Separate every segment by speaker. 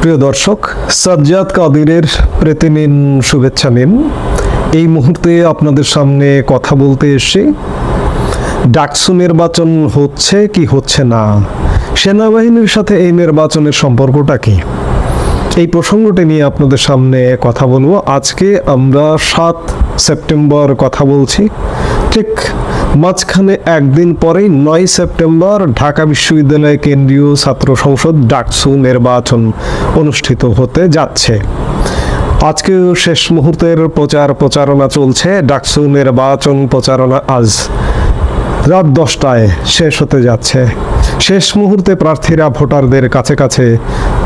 Speaker 1: প্রিয় দর্শক, সাজ্জাদ কাদিরের প্রীতি নিন, শুভেচ্ছা নিন। এই মুহূর্তে আপনাদের সামনে কথা বলতে এসে ডাকসু নির্বাচন হচ্ছে কি হচ্ছে না, সেনাবাহিনীর সাথে এই নির্বাচনের সম্পর্কটা কি, এই প্রসঙ্গটি নিয়ে আপনাদের সামনে কথা বলবো। আজকে আমরা 7 সেপ্টেম্বর কথা বলছি। ঠিক মাঝখানে একদিন পরেই 9 সেপ্টেম্বর ঢাকা বিশ্ববিদ্যালয় কেন্দ্রীয় ছাত্র সংসদ ডাকসু নির্বাচন অনুষ্ঠিত হতে যাচ্ছে। আজকে শেষ মুহূর্তের প্রচারণা চলছে। ডাকসু নির্বাচন প্রচারণা আজ রাত 10টায় শেষ হতে যাচ্ছে। শেষ মুহূর্তে প্রার্থীরা ভোটারদের কাছে কাছে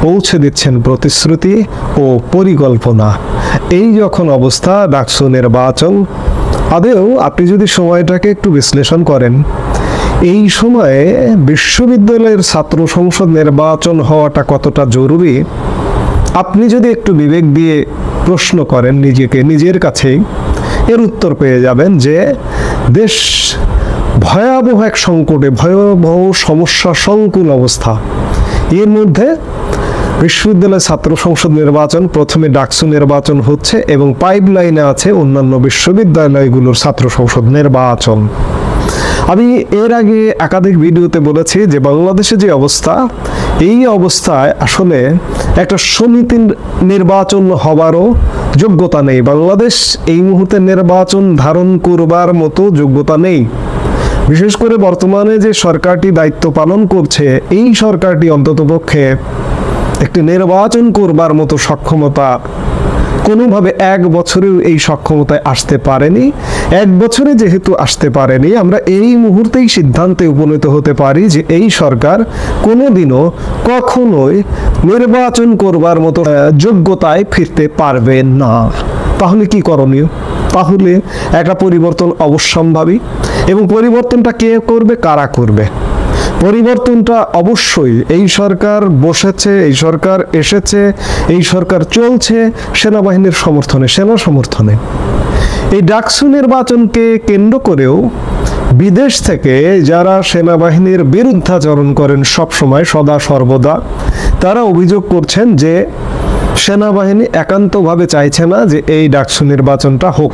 Speaker 1: পৌঁছে দিচ্ছেন প্রতিশ্রুতি ও পরিকল্পনা। এই যখন অবস্থা, ডাকসু নির্বাচন আদেও আপনি যদি সময়টাকে একটু বিশ্লেষণ করেন, এই সময়ে বিশ্ববিদ্যালয়ের ছাত্র সংসদ নির্বাচন হওয়াটা কতটা জরুরি, আপনি যদি একটু বিবেক দিয়ে প্রশ্ন করেন নিজেকে, নিজের কাছেই এর উত্তর পেয়ে যাবেন যে দেশ ভয়াবহ এক সংকটে, ভয়াবহ সমস্যা, সংকুল অবস্থা। এর মধ্যে বিশ্ববিদ্যালয় ছাত্র সংসদ নির্বাচন, প্রথমে ডাকসু নির্বাচন হচ্ছে এবং পাইপলাইনে আছে অন্যান্য বিশ্ববিদ্যালয়গুলোর ছাত্র সংসদ নির্বাচন। আমি এর আগে একাধিক ভিডিওতে বলেছি যে বাংলাদেশে যে অবস্থা, এই অবস্থায় আসলে একটা সমিতির নির্বাচন হবারও যোগ্যতা নেই। বাংলাদেশ এই মুহূর্তে নির্বাচন ধারণ করবার মতো যোগ্যতা নেই। বিশেষ করে বর্তমানে যে সরকারটি দায়িত্ব পালন করছে, এই সরকারটি অন্ততপক্ষে একটি নির্বাচন করবার মতো সক্ষমতা কোনোভাবে 1 বছরেও এই সক্ষমতায় আসতে পারেনি। 1 বছরে যেহেতু আসতে পারেনি, আমরা এই মুহূর্তেই সিদ্ধান্তে উপনীত হতে পারি যে এই সরকার কোনোদিনও কখনোই নির্বাচন করবার মতো যোগ্যতায় ফিরতে পারবে না। তাহলে কি করণীয়? তাহলে একটা পরিবর্তন অবশ্যম্ভাবী, এবং পরিবর্তনটা কে করবে, কারা করবে? পরিবর্তনটা অবশ্যই এই সরকার বসেছে, এই সরকার এসেছে, এই সরকার চলছে সেনাবাহিনীর সমর্থনে, সেনা সমর্থনে। এই ডাকসু নির্বাচনকে কেন্দ্র করেও বিদেশ থেকে যারা সেনাবাহিনীর বিরুদ্ধাচরণ করেন সবসময়, সদা সর্বদা, তারা অভিযোগ করছেন যে সেনাবাহিনী একান্তভাবে চাইছে না যে এই ডাকসু নির্বাচনটা হোক,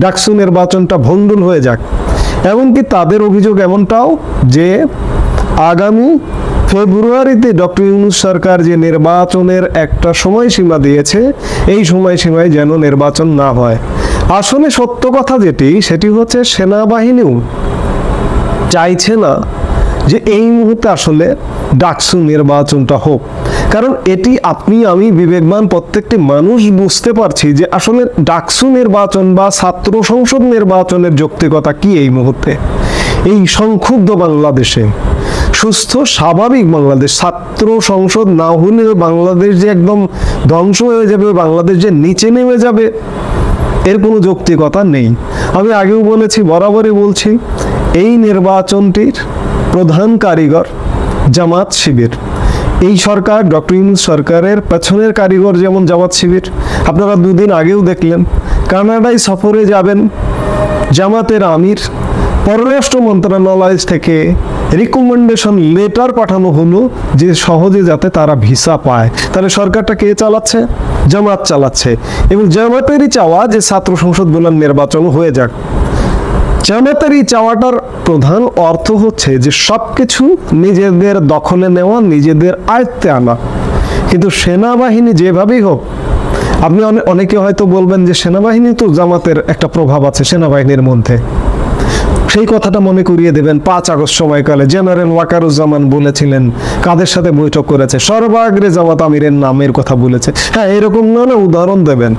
Speaker 1: ডাকসু নির্বাচনটা ভণ্ডুল হয়ে যাক। এমনকি তাদের অভিযোগ এমনটাও যে আগামী ফেব্রুয়ারিতে ডক্টর ইউনূস সরকার যে নির্বাচনের একটা সময়সীমা দিয়েছে, এই সময়সীমায় যেন নির্বাচন না হয়। আসলে সত্য কথা সেটি হচ্ছে সেনাবাহিনীও চাইছে না যে এই মুহূর্তে আসলে ডাকসু নির্বাচনটা হোক। কারণ এটি আপনি আমি বিবেকবান প্রত্যেকটি মানুষ বুঝতে পারছি যে আসলে ডাকসু নির্বাচন বা ছাত্র সংসদ নির্বাচনের যৌক্তিকতা কি এই মুহূর্তে। এই সংক্ষুব্ধ বাংলাদেশে, সুস্থ স্বাভাবিক বাংলাদেশ, ছাত্র সংসদ না হলে বাংলাদেশ যে একদম ধ্বংস হয়ে যাবে, বাংলাদেশ যে নিচে নেমে যাবে, এর কোনো যৌক্তিকতা নেই। আমি আগেও বলেছি, বরাবরই বলছি, এই নির্বাচনটির প্রধান কারিগর জামাত শিবির। এই সরকার, ডক্টর ইউনূস সরকারের পেছনের কারিগর যেমন জামাত শিবির। আপনারা 2 দিন আগেও দেখলেন কানাডায় সফরে যাবেন জামাতের আমির, পররাষ্ট্র মন্ত্রণালয় থেকে রিকমেন্ডেশন লেটার পাঠানো হলো যে সহজে যাতে তারা ভিসা পায়। তাহলে সরকারটা কে চালাচ্ছে? জামাত চালাচ্ছে। এবং জামাতেরই চাওয়া যে ছাত্র সংসদগুলোর নির্বাচন হয়ে যাক। জামাতেরই চাওয়াটার প্রধান অর্থ হচ্ছে যে সবকিছু নিজেদের দখলে নেওয়া, নিজেদের আয়ত্তে আনা। কিন্তু সেনাবাহিনী যেভাবেই হোক, আপনি অনেকে হয়তো বলবেন যে সেনাবাহিনী তো, জামাতের একটা প্রভাব আছে সেনাবাহিনীর মধ্যে। সেই কথাটা মনে করিয়ে দেবেন 5 আগস্ট সময়কালে জেনারেল ওয়াকারুজ্জামান বলেছিলেন কাদের সাথে বৈঠক করেছে, সর্বাগ্রে জামাত আমিরের নামের কথা বলেছে। হ্যাঁ, এরকম নানা উদাহরণ দেবেন।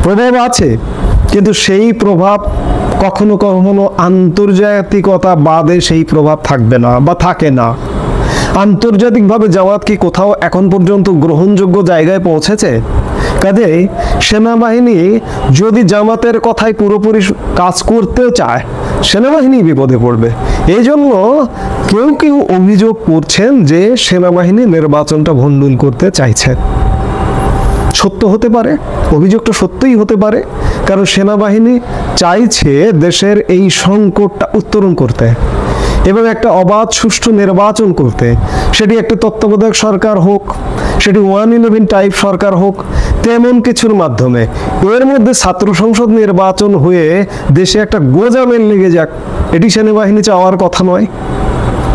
Speaker 1: প্রভাব আছে, কিন্তু সেই প্রভাব কখনো কখনো আন্তর্জাতিকতা বাদে সেই প্রভাব থাকবে না বা থাকে না। আন্তর্জাতিকভাবে জামাত কি কোথাও এখন পর্যন্ত গ্রহণযোগ্য জায়গায় পৌঁছেছে? কাজেই সেনাবাহিনী যদি জামাতের কথায় পুরোপুরি কাজ করতেও চায়, সেনাবাহিনী বিপদে পড়বে। এই জন্য কেউ কেউ অভিযোগ করছেন যে সেনাবাহিনী নির্বাচনটা ভণ্ডুল করতে চাইছে। সত্য হতে পারে, অভিযোগটা সত্যিই হতে পারে, কারণ সেনাবাহিনী চাইছে দেশের এই সংকটটা উত্তরণ করতে। এবং একটা অবাধ সুষ্ঠু নির্বাচন করতে, সেটি একটি তত্ত্বাবধায়ক সরকার হোক, সেটি 111 টাইপ সরকার হোক, তেমন কিছুর মাধ্যমে এর মধ্যে ছাত্র সংসদ নির্বাচন হয়ে দেশে একটা গোঁজামিল লেগে যাক, এটি সেনাবাহিনী চাওয়ার কথা নয়।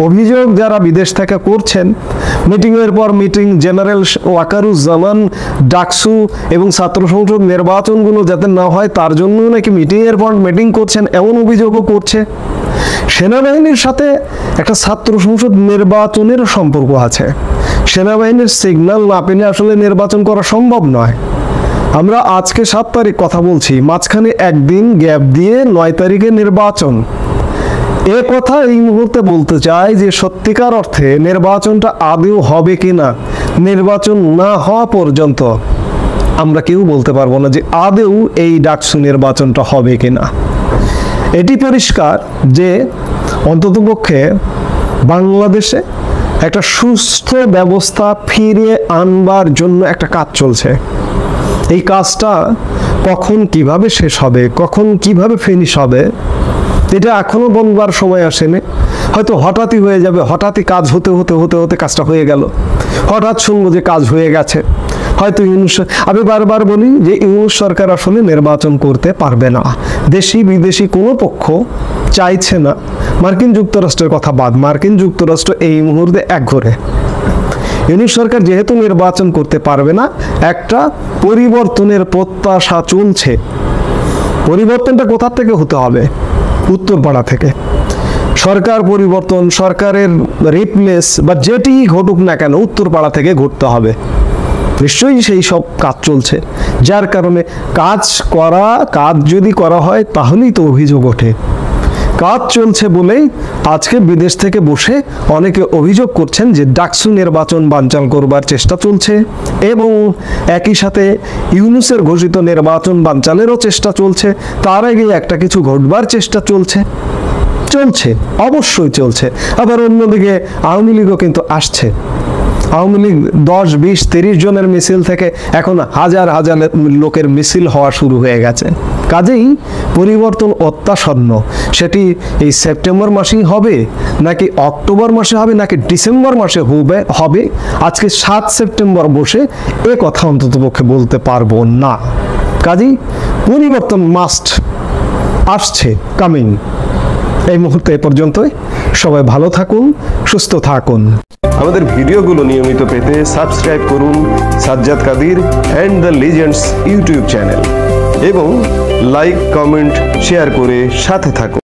Speaker 1: অভিযোগ যারা বিদেশ থেকে করছেন, মিটিংয়ের পর মিটিং, জেনারেল ওয়াকারুজ্জামান ডাকসু এবং ছাত্র সংসদ নির্বাচনগুলো যাতে না হয় তার জন্য নাকি মিটিংয়ের পর মিটিং করছেন, এমন অভিযোগও করছে। সেনাবাহিনীর সাথে একটা ছাত্র সংসদ নির্বাচনের সম্পর্ক আছে। সেনাবাহিনীর সিগন্যাল না পেলে আসলে নির্বাচন করা সম্ভব নয়। আমরা আজকে 7 তারিখ কথা বলছি, মাঝখানে একদিন গ্যাপ দিয়ে 9 তারিখে নির্বাচন। এ কথা এই মুহূর্তে বলতে চাই যে সত্যিকার অর্থে নির্বাচনটা আদৌ হবে কিনা, নির্বাচন না হওয়া পর্যন্ত আমরা কেউ বলতে পারবো না যে আদৌ এই ডাকসু নির্বাচনটা হবে কিনা। এটি পরিষ্কার যে অন্ততপক্ষে বাংলাদেশে একটা সুস্থ ব্যবস্থা ফিরিয়ে আনবার জন্য একটা কাজ চলছে। এই কাজটা কখন কিভাবে শেষ হবে, কখন কিভাবে ফিনিশ হবে, এটা এখনো বলবার সময় আসেনি। হয়তো হঠাৎই হয়ে যাবে, হঠাৎই কাজ হতে হতে হতে হতে কাজটা হয়ে গেল, হঠাৎ শুনবো যে কাজ হয়ে গেছে। হয়তো আমি বারবার বলি যে ইউনূস সরকার আসলে নির্বাচন করতে পারবে না। দেশি বিদেশি কোনো পক্ষ চাইছে না। মার্কিন যুক্তরাষ্ট্রের কথা বাদ, মার্কিন যুক্তরাষ্ট্র এই মুহূর্তে একঘরে। ইউনূস সরকার যেহেতু নির্বাচন করতে পারবে না, একটা পরিবর্তনের প্রত্যাশা চলছে। পরিবর্তনটা কোথা থেকে হতে হবে? উত্তরপাড়া থেকে। সরকার পরিবর্তন, সরকারের রিপ্লেস বা যেটি ঘটুক না কেন উত্তরপাড়া থেকে ঘটতে হবে। নিশ্চয়ই সেই সব কাজ চলছে, যার কারণে কাজ যদি করা হয় তাহলেই তো অভিযোগ ওঠে। কাজ চলছে বলেই আজকে বিদেশ থেকে বসে অনেকে অভিযোগ করছেন যে ডাকসু নির্বাচন বানচাল করবার চেষ্টা চলছে এবং একই সাথে ইউনূসের ঘোষিত নির্বাচন বানচালেরও চেষ্টা চলছে। তার আগে একটা কিছু ঘটবার চেষ্টা চলছে, অবশ্যই চলছে। আবার অন্যদিকে আওয়ামী লীগও কিন্তু আসছে। আওয়ামী লীগ 10, 20, 30 জনের মিছিল থেকে এখন হাজার হাজার লোকের মিছিল হওয়া শুরু হয়ে গেছে। কাজেই পরিবর্তন অত্যাসন্ন। সেটি এই সেপ্টেম্বর মাসেই হবে, নাকি অক্টোবর মাসে হবে, নাকি ডিসেম্বর মাসে হবে আজকে 7 সেপ্টেম্বর বসে এ কথা অন্ততপক্ষে বলতে পারবো না। কাজেই পরিবর্তন মাস্ট, আসছে, কামিং। এই মুহূর্তে এ পর্যন্তই। সবাই ভালো থাকুন, সুস্থ থাকুন।
Speaker 2: আমাদের ভিডিওগুলো নিয়মিত পেতে সাবস্ক্রাইব করুন Sajjad Kadir and the legends YouTube channel এবং লাইক, কমেন্ট, শেয়ার করে সাথে থাকুন।